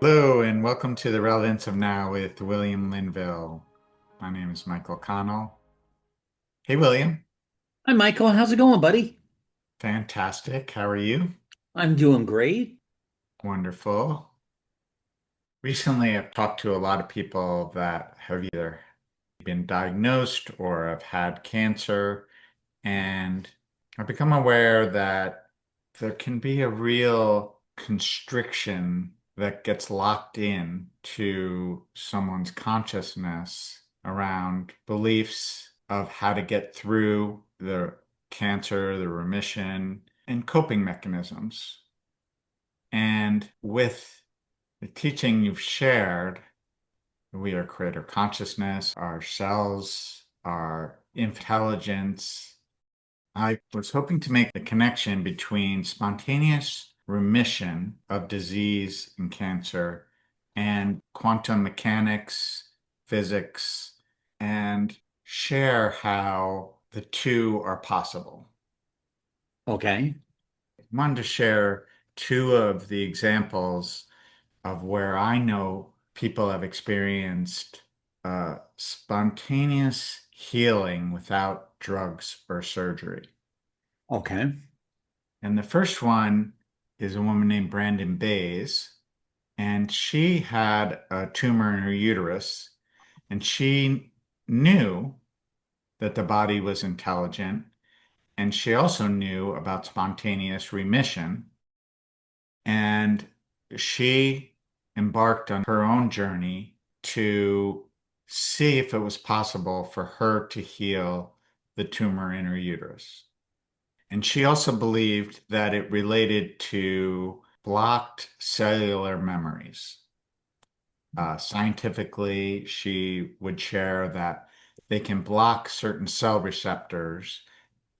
Hello, and welcome to the Relevance of Now with William Linville. My name is Michael Connell. Hey, William. Hi, Michael. How's it going, buddy? Fantastic. How are you? I'm doing great. Wonderful. Recently, I've talked to a lot of people that have either been diagnosed or have had cancer, and I've become aware that there can be a real constriction that gets locked in to someone's consciousness around beliefs of how to get through the cancer, the remission, and coping mechanisms. And with the teaching you've shared, we are creator consciousness, our cells, our intelligence. I was hoping to make the connection between spontaneous remission of disease and cancer and quantum mechanics, physics, and share how the two are possible. Okay. I wanted to share two of the examples of where I know people have experienced spontaneous healing without drugs or surgery. Okay. And the first one is a woman named Brandon Bays, and she had a tumor in her uterus, and she knew that the body was intelligent, and she also knew about spontaneous remission, and she embarked on her own journey to see if it was possible for her to heal the tumor in her uterus. And she also believed that it related to blocked cellular memories. Scientifically, she would share that they can block certain cell receptors,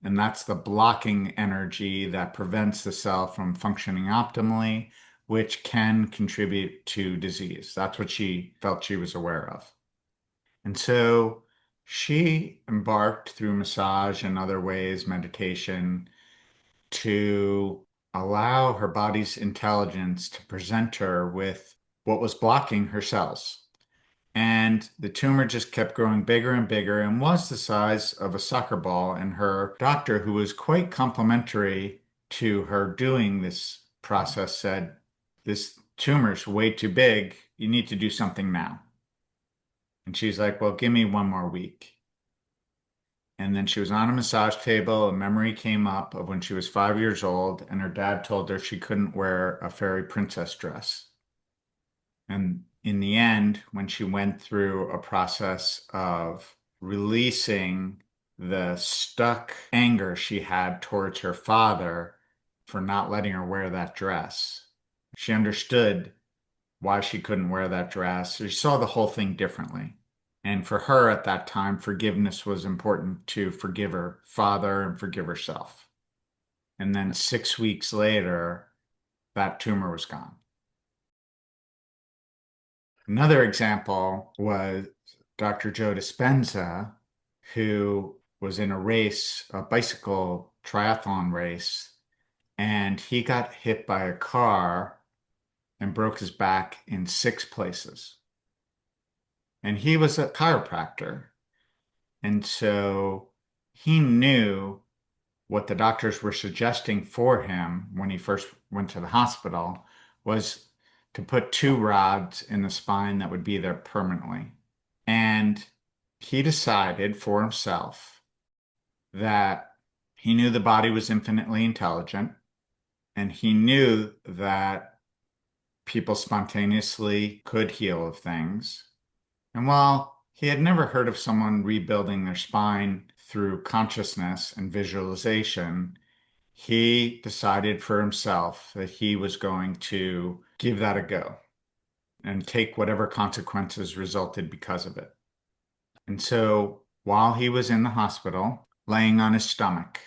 and that's the blocking energy that prevents the cell from functioning optimally, which can contribute to disease. That's what she felt she was aware of. And so she embarked through massage and other ways, meditation, to allow her body's intelligence to present her with what was blocking her cells. And the tumor just kept growing bigger and bigger and was the size of a soccer ball. And her doctor, who was quite complimentary to her doing this process, said, "This tumor's way too big. You need to do something now." And she's like, "Well, give me one more week." And then she was on a massage table. A memory came up of when she was 5 years old, and her dad told her she couldn't wear a fairy princess dress. And in the end, when she went through a process of releasing the stuck anger she had towards her father for not letting her wear that dress, she understood why she couldn't wear that dress. She saw the whole thing differently. And for her at that time, forgiveness was important to forgive her father and forgive herself. And then 6 weeks later, that tumor was gone. Another example was Dr. Joe Dispenza, who was in a race, a bicycle triathlon race, and he got hit by a car and broke his back in 6 places. And he was a chiropractor. And so he knew what the doctors were suggesting for him when he first went to the hospital was to put two rods in the spine that would be there permanently. And he decided for himself that he knew the body was infinitely intelligent, and he knew that people spontaneously could heal of things. And while he had never heard of someone rebuilding their spine through consciousness and visualization, he decided for himself that he was going to give that a go and take whatever consequences resulted because of it. And so while he was in the hospital, laying on his stomach,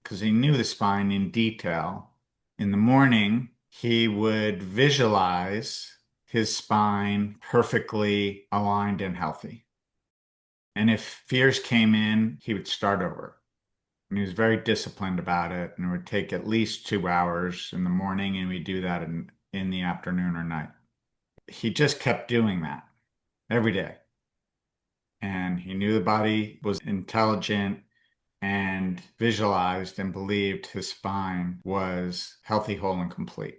because he knew the spine in detail, in the morning, he would visualize his spine perfectly aligned and healthy. And if fears came in, he would start over. And he was very disciplined about it. And it would take at least 2 hours in the morning, and we do that in the afternoon or night. he just kept doing that every day. And he knew the body was intelligent and visualized and believed his spine was healthy, whole, and complete.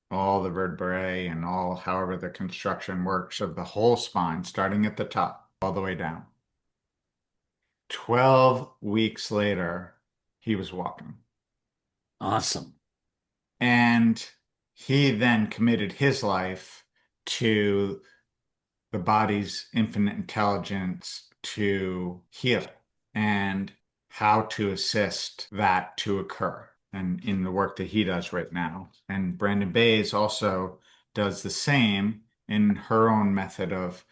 All the vertebrae and all, however, the construction works of the whole spine, starting at the top all the way down. 12 weeks later, he was walking. Awesome. And he then committed his life to the body's infinite intelligence to heal and how to assist that to occur. And in the work that he does right now. And Brandon Bays also does the same in her own method of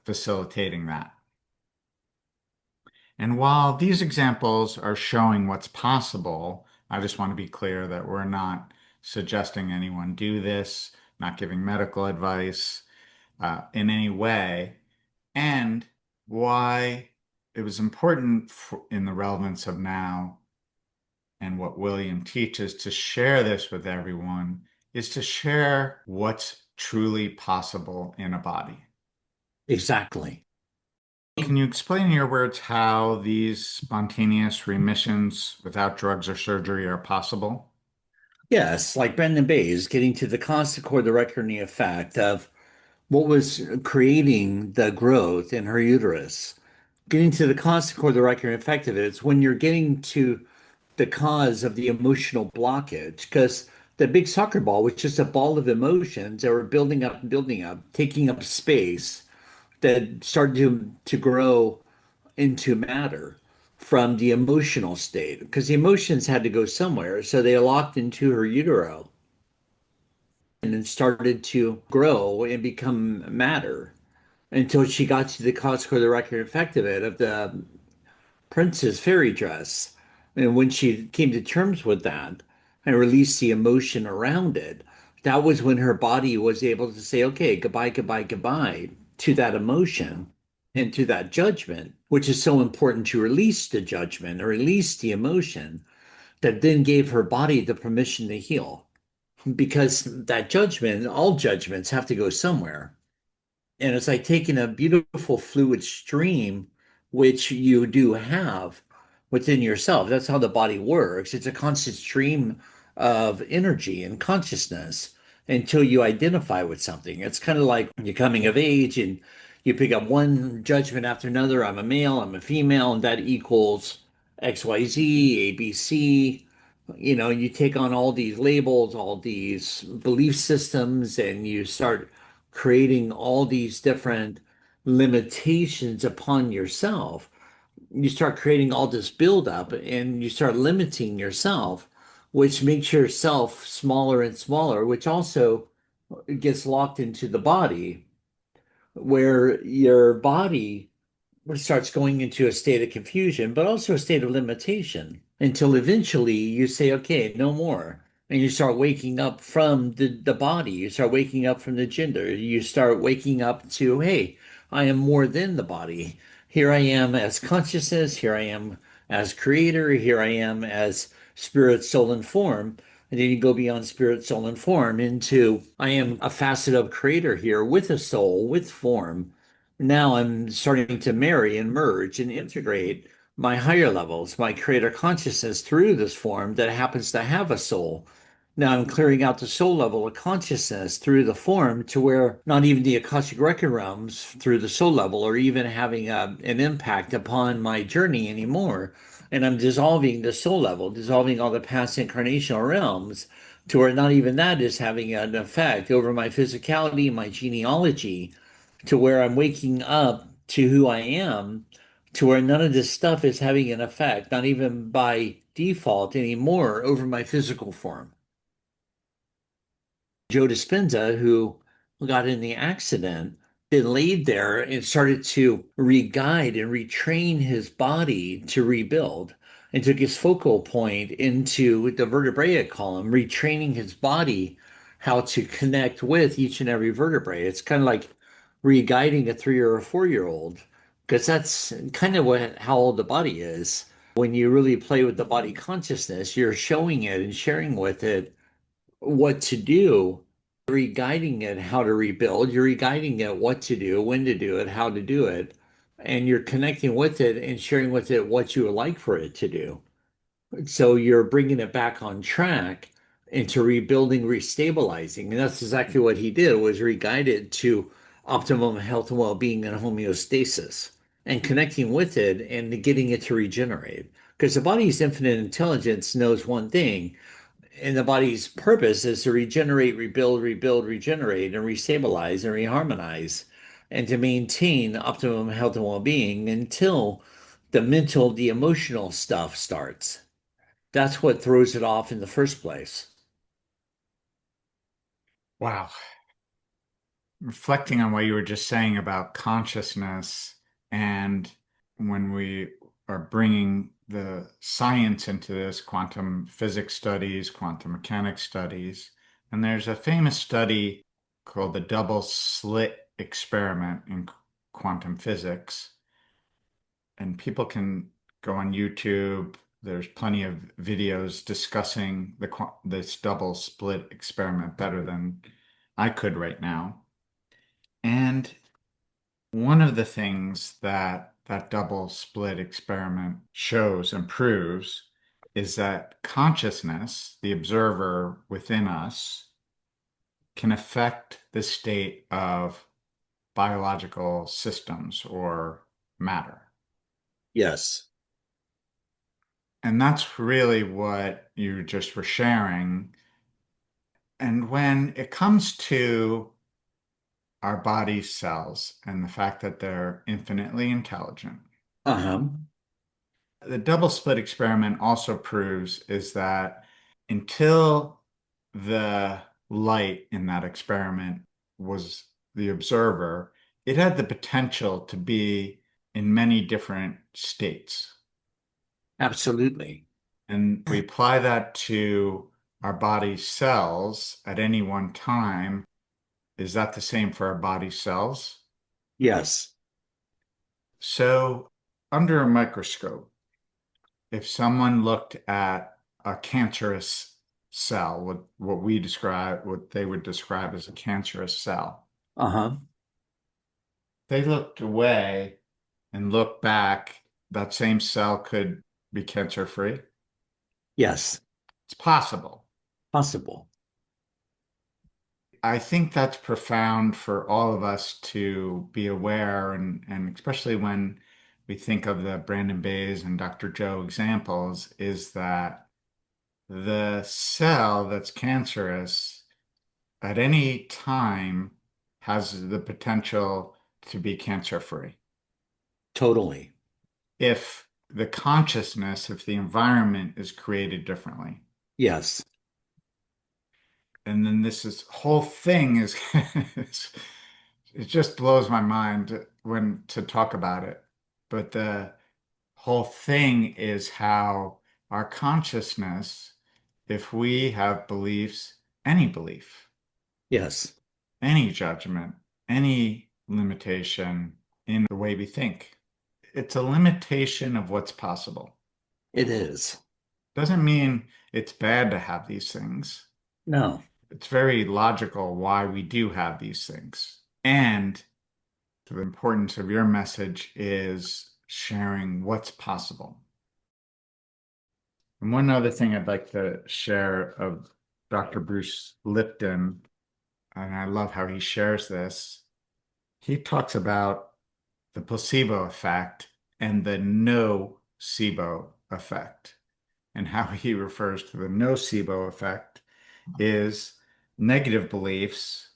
facilitating that. And while these examples are showing what's possible, I just want to be clear that we're not suggesting anyone do this, not giving medical advice in any way, and why it was important in the relevance of now and what William teaches to share this with everyone is to share what's truly possible in a body. Exactly. Can you explain in your words how these spontaneous remissions without drugs or surgery are possible? Yes, like Brendan Bayes getting to the constant core, the record, and the effect of what was creating the growth in her uterus. Getting to the constant core, the record, and effect of it. It's when you're getting to the cause of the emotional blockage, because the big soccer ball was just a ball of emotions that were building up, taking up space that started to grow into matter from the emotional state because the emotions had to go somewhere. So they locked into her utero and then started to grow and become matter until she got to the cause of the record effect of it, of the princess fairy dress. And when she came to terms with that and released the emotion around it, that was when her body was able to say, okay, goodbye, goodbye, goodbye to that emotion and to that judgment, which is so important to release the judgment or release the emotion that then gave her body the permission to heal. Because that judgment, all judgments have to go somewhere. And it's like taking a beautiful fluid stream, which you do have within yourself. That's how the body works. It's a constant stream of energy and consciousness until you identify with something. It's kind of like you're coming of age and you pick up one judgment after another. I'm a male, I'm a female, and that equals XYZ, ABC. You know, you take on all these labels, all these belief systems, and you start creating all these different limitations upon yourself. You start creating all this buildup and you start limiting yourself, which makes yourself smaller and smaller, which also gets locked into the body, where your body starts going into a state of confusion, but also a state of limitation until eventually you say, okay, no more. And you start waking up from the body. You start waking up from the gender. You start waking up to, hey, I am more than the body. Here I am as consciousness. Here I am as creator. Here I am as spirit, soul, and form. And then you go beyond spirit, soul, and form into I am a facet of creator here with a soul, with form. Now I'm starting to marry and merge and integrate my higher levels, my creator consciousness through this form that happens to have a soul. Now I'm clearing out the soul level of consciousness through the form to where not even the Akashic record realms through the soul level are even having an impact upon my journey anymore. And I'm dissolving the soul level, dissolving all the past incarnational realms to where not even that is having an effect over my physicality, my genealogy, to where I'm waking up to who I am, to where none of this stuff is having an effect, not even by default anymore over my physical form. Joe Dispenza, who got in the accident, then laid there and started to re-guide and retrain his body to rebuild and took his focal point into the vertebrate column, retraining his body how to connect with each and every vertebrae. It's kind of like re-guiding a 3 or a 4 year old because that's kind of what how old the body is. When you really play with the body consciousness, you're showing it and sharing with it what to do re-guiding it how to rebuild, you're re-guiding it what to do, when to do it, how to do it, and you're connecting with it and sharing with it what you would like for it to do. So you're bringing it back on track into rebuilding, restabilizing. And that's exactly what he did, was re-guide it to optimum health and well-being and homeostasis and connecting with it and getting it to regenerate. Because the body's infinite intelligence knows one thing, and the body's purpose is to regenerate, rebuild, rebuild, regenerate, and restabilize and reharmonize, and to maintain optimum health and well-being until the mental, the emotional stuff starts. That's what throws it off in the first place. Wow. Reflecting on what you were just saying about consciousness and when we are bringing the science into this, quantum physics studies, quantum mechanics studies, and there's a famous study called the double slit experiment in quantum physics, and people can go on YouTube. There's plenty of videos discussing this double slit experiment better than I could right now. And one of the things that that double slit experiment shows and proves is that consciousness, the observer within us, can affect the state of biological systems or matter. Yes. And that's really what you just were sharing. And when it comes to our body cells and the fact that they're infinitely intelligent, Uh-huh. the double slit experiment also proves is that until the light in that experiment was the observer, it had the potential to be in many different states. Absolutely. And we apply that to our body cells at any one time. Is that the same for our body cells? Yes. So, under a microscope, if someone looked at a cancerous cell, what they would describe as a cancerous cell, Uh-huh. they looked away and looked back, that same cell could be cancer free. Yes. It's possible. Possible. I think that's profound for all of us to be aware, and especially when we think of the Brandon Bays and Dr. Joe examples, is that the cell that's cancerous at any time has the potential to be cancer free. Totally. If the consciousness, if the environment is created differently. Yes. And then whole thing is, it just blows my mind when to talk about it. But the whole thing is how our consciousness, if we have beliefs, any belief, Yes. any judgment, any limitation in the way we think. It's a limitation of what's possible. It is. Doesn't mean it's bad to have these things. No. It's very logical why we do have these things. And the importance of your message is sharing what's possible. And one other thing I'd like to share of Dr. Bruce Lipton, and I love how he shares this. He talks about the placebo effect and the nocebo effect. And how he refers to the nocebo effect is negative beliefs,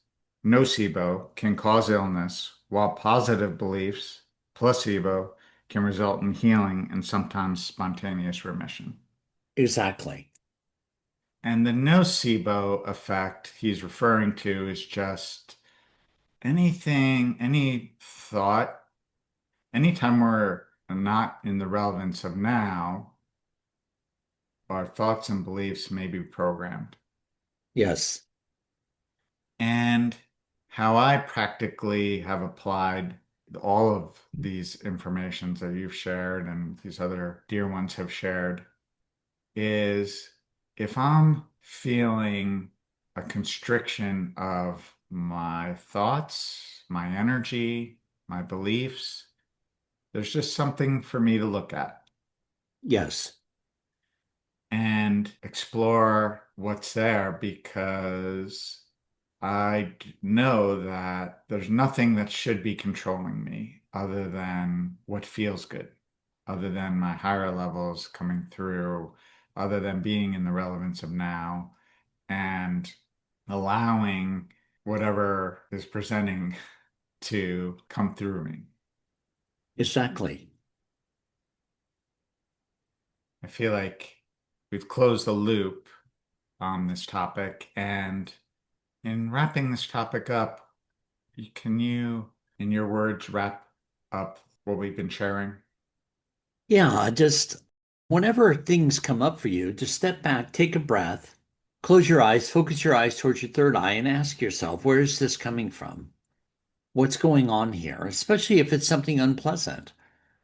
nocebo, can cause illness, while positive beliefs, placebo, can result in healing and sometimes spontaneous remission. Exactly. And the nocebo effect he's referring to is just anything, any thought, anytime we're not in the relevance of now, our thoughts and beliefs may be programmed. Yes. And how I practically have applied all of these informations that you've shared and these other dear ones have shared is if I'm feeling a constriction of my thoughts, my energy, my beliefs. There's just something for me to look at Yes, and explore what's there because know that there's nothing that should be controlling me other than what feels good, other than my higher levels coming through, other than being in the relevance of now and allowing whatever is presenting to come through me. exactly. I feel like we've closed the loop on this topic. And in wrapping this topic up, can you, in your words, wrap up what we've been sharing? Yeah, just whenever things come up for you, just step back, take a breath, close your eyes, focus your eyes towards your third eye, and ask yourself, where is this coming from? What's going on here? Especially if it's something unpleasant.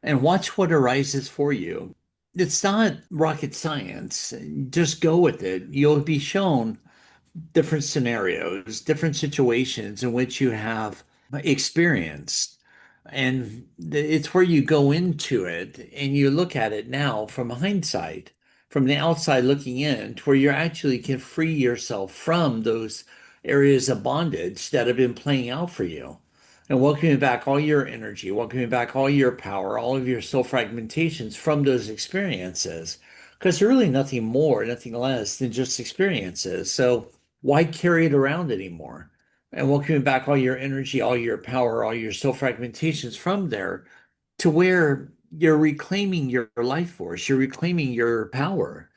And watch what arises for you. It's not rocket science. Just go with it. You'll be shown different scenarios, different situations in which you have experienced. And it's where you go into it and you look at it now from hindsight, from the outside looking in, to where you actually can free yourself from those areas of bondage that have been playing out for you. And welcoming back all your energy, welcoming back all your power, all of your soul fragmentations from those experiences. Because they're really nothing more, nothing less than just experiences. So, why carry it around anymore? And welcoming back all your energy, all your power, all your soul fragmentations from there to where you're reclaiming your life force, you're reclaiming your power,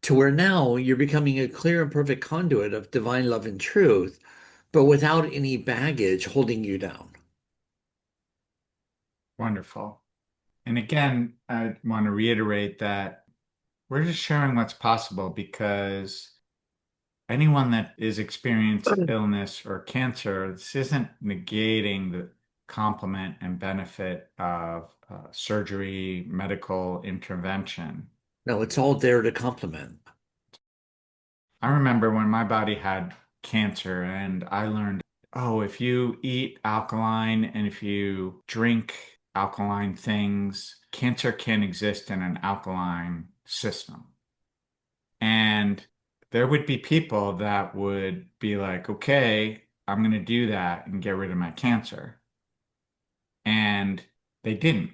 to where now you're becoming a clear and perfect conduit of divine love and truth, but without any baggage holding you down. Wonderful. And again, I want to reiterate that we're just sharing what's possible because anyone that is experiencing illness or cancer, this isn't negating the complement and benefit of surgery, medical intervention. No, it's all there to complement. I remember when my body had cancer and I learned, oh, if you eat alkaline and if you drink alkaline things, cancer can exist in an alkaline system. And there would be people that would be like, okay, I'm going to do that and get rid of my cancer. And they didn't.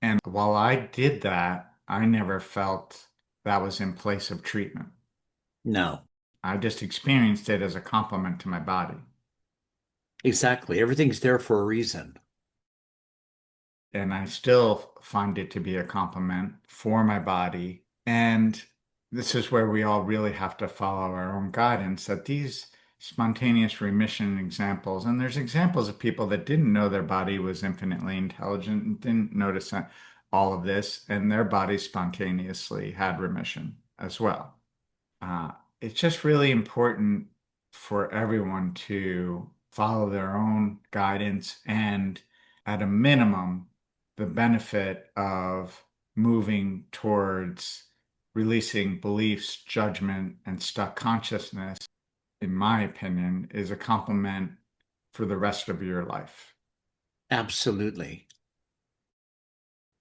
And while I did that, I never felt that was in place of treatment. No, I just experienced it as a compliment to my body. exactly. Everything's there for a reason. And I still find it to be a compliment for my body. And this is where we all really have to follow our own guidance that these spontaneous remission examples, and there's examples of people that didn't know their body was infinitely intelligent and didn't notice all of this, and their body spontaneously had remission as well. Uh, it's just really important for everyone to follow their own guidance and, at a minimum, the benefit of moving towards releasing beliefs, judgment, and stuck consciousness, in my opinion, is a compliment for the rest of your life. Absolutely.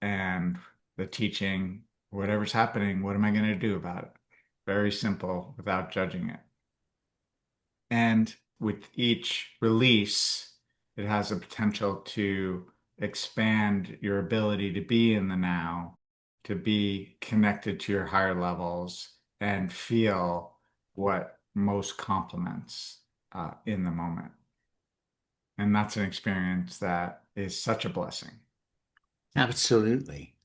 And the teaching, whatever's happening, what am I going to do about it? Very simple without judging it. And with each release, it has the potential to expand your ability to be in the now, to be connected to your higher levels, and feel what most complements in the moment. And that's an experience that is such a blessing. Absolutely.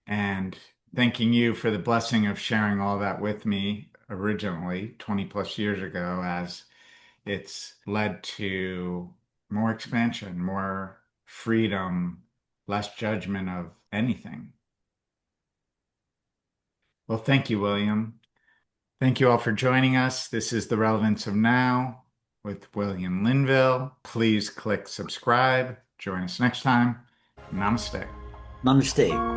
And thanking you for the blessing of sharing all that with me originally 20 plus years ago, as it's led to more expansion, more freedom, less judgment of anything. Well, thank you, William. Thank you all for joining us. This is The Relevance of Now with William Linville. Please click subscribe. Join us next time. Namaste. Namaste.